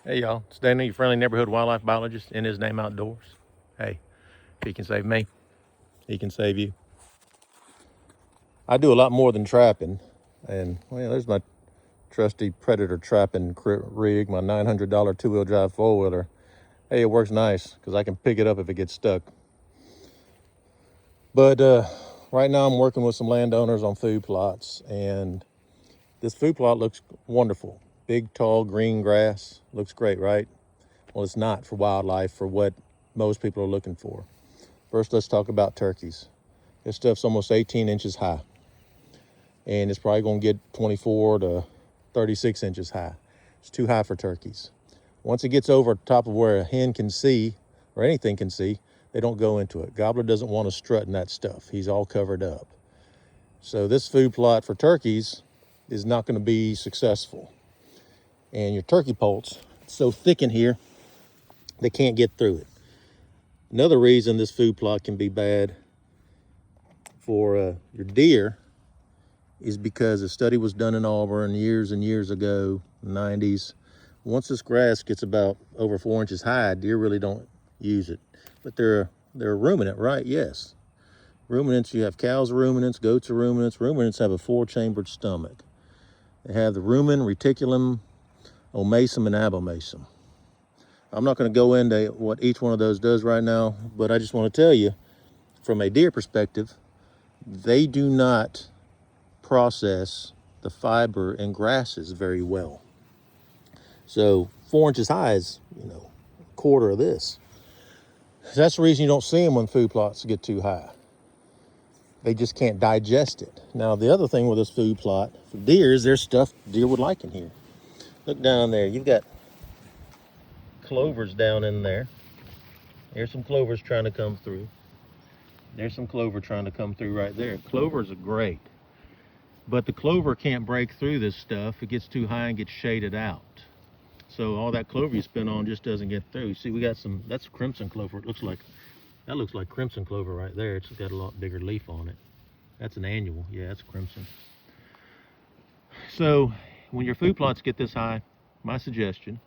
Hey y'all, it's Danny, your friendly neighborhood wildlife biologist in his name outdoors. Hey, if he can save me, he can save you. I do a lot more than trapping. And well, there's my trusty predator trapping rig, my $900 two-wheel drive four-wheeler. Hey, it works nice because I can pick it up if it gets stuck. But right now I'm working with some landowners on food plots, and this food plot looks wonderful. Big, tall, green grass. Looks great, right? Well, it's not for wildlife, for what most people are looking for. First, let's talk about turkeys. This stuff's almost 18 inches high, and it's probably going to get 24 to 36 inches high. It's too high for turkeys. Once it gets over top of where a hen can see, or anything can see, they don't go into it. Gobbler doesn't want to strut in that stuff. He's all covered up. So this food plot for turkeys is not going to be successful. And your turkey poults, it's so thick in here, they can't get through it. Another reason this food plot can be bad for your deer is because a study was done in Auburn years and years ago, 90s. Once this grass gets about over 4 inches high, deer really don't use it. But they're a ruminant, right? Yes. Ruminants, you have cows are ruminants, goats are ruminants. Ruminants have a 4-chambered stomach. They have the rumen, reticulum, omasum, and abomasum. I'm not going to go into what each one of those does right now, but I just want to tell you, from a deer perspective, they do not process the fiber in grasses very well. So 4 inches high is, a quarter of this. That's the reason you don't see them when food plots get too high. They just can't digest it. Now, the other thing with this food plot for deer is there's stuff deer would like in here. Look down there. You've got clovers down in there. There's some clovers trying to come through. There's some clover trying to come through right there. Clovers are great. But the clover can't break through this stuff. It gets too high and gets shaded out. So all that clover you spin on just doesn't get through. See, we got that's crimson clover. That looks like crimson clover right there. It's got a lot bigger leaf on it. That's an annual. Yeah, that's crimson. So when your food plots get this high, my suggestion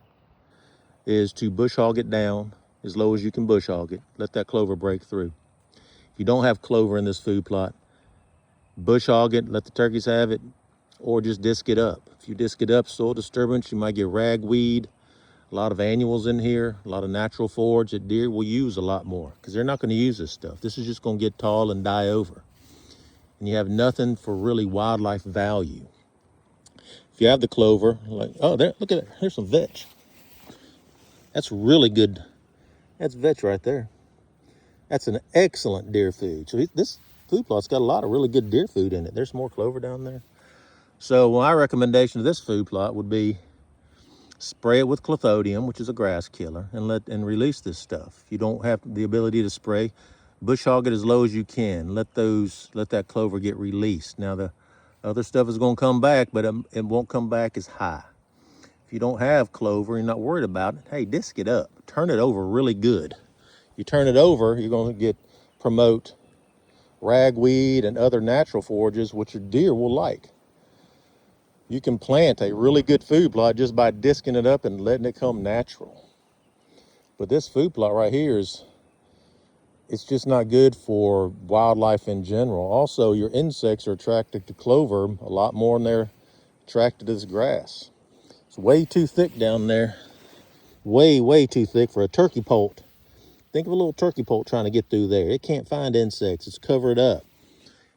is to bush hog it down as low as you can bush hog it. Let that clover break through. If you don't have clover in this food plot, bush hog it, let the turkeys have it, or just disc it up. If you disc it up, soil disturbance, you might get ragweed, a lot of annuals in here, a lot of natural forage that deer will use a lot more because they're not going to use this stuff. This is just going to get tall and die over. And you have nothing for really wildlife value. If you have the clover, like, oh, there, look at it. Here's some vetch. That's really good. That's vetch right there. That's an excellent deer food. So this food plot's got a lot of really good deer food in it. There's more clover down there. So my recommendation of this food plot would be spray it with Clothodium, which is a grass killer, and release this stuff. If you don't have the ability to spray, bush hog it as low as you can. Let that clover get released. Now the other stuff is going to come back, but it won't come back as high. If you don't have clover, you're not worried about it. Hey, disc it up. Turn it over really good. You turn it over, you're going to promote ragweed and other natural forages, which your deer will like. You can plant a really good food plot just by disking it up and letting it come natural. But this food plot right here it's just not good for wildlife in general. Also, your insects are attracted to clover a lot more than they're attracted to this grass. It's way too thick down there. Way, way too thick for a turkey poult. Think of a little turkey poult trying to get through there. It can't find insects. It's covered up.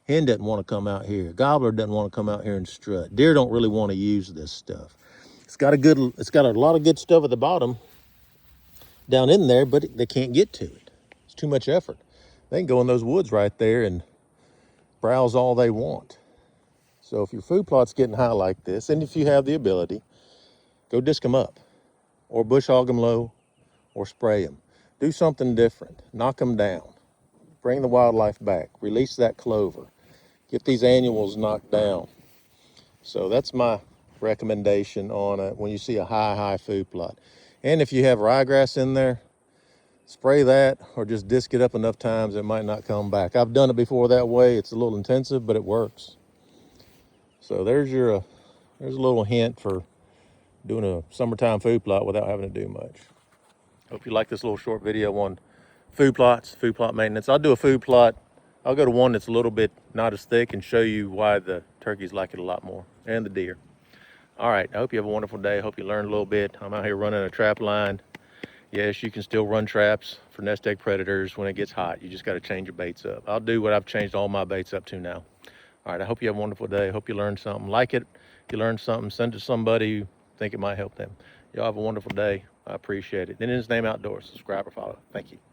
Hen doesn't want to come out here. Gobbler doesn't want to come out here and strut. Deer don't really want to use this stuff. It's got a lot of good stuff at the bottom down in there, but they can't get to it. It's too much effort. They can go in those woods right there and browse all they want. So if your food plot's getting high like this, and if you have the ability, go disc them up or bush hog them low or spray them. Do something different. Knock them down. Bring the wildlife back. Release that clover. Get these annuals knocked down. So that's my recommendation on when you see a high food plot. And if you have ryegrass in there, spray that or just disc it up enough times it might not come back. I've done it before that way. It's a little intensive, but it works. So there's a little hint for doing a summertime food plot without having to do much. Hope you like this little short video on food plots, food plot maintenance. I'll do a food plot. I'll go to one that's a little bit not as thick and show you why the turkeys like it a lot more, and the deer. All right, I hope you have a wonderful day. I hope you learned a little bit. I'm out here running a trap line. Yes, you can still run traps for nest egg predators when it gets hot. You just got to change your baits up. I'll do what I've changed all my baits up to now. All right, I hope you have a wonderful day. I hope you learned something. Like it. If you learned something, send it to somebody you think it might help them. Y'all have a wonderful day. I appreciate it. In His Name Outdoors. Subscribe or follow. Thank you.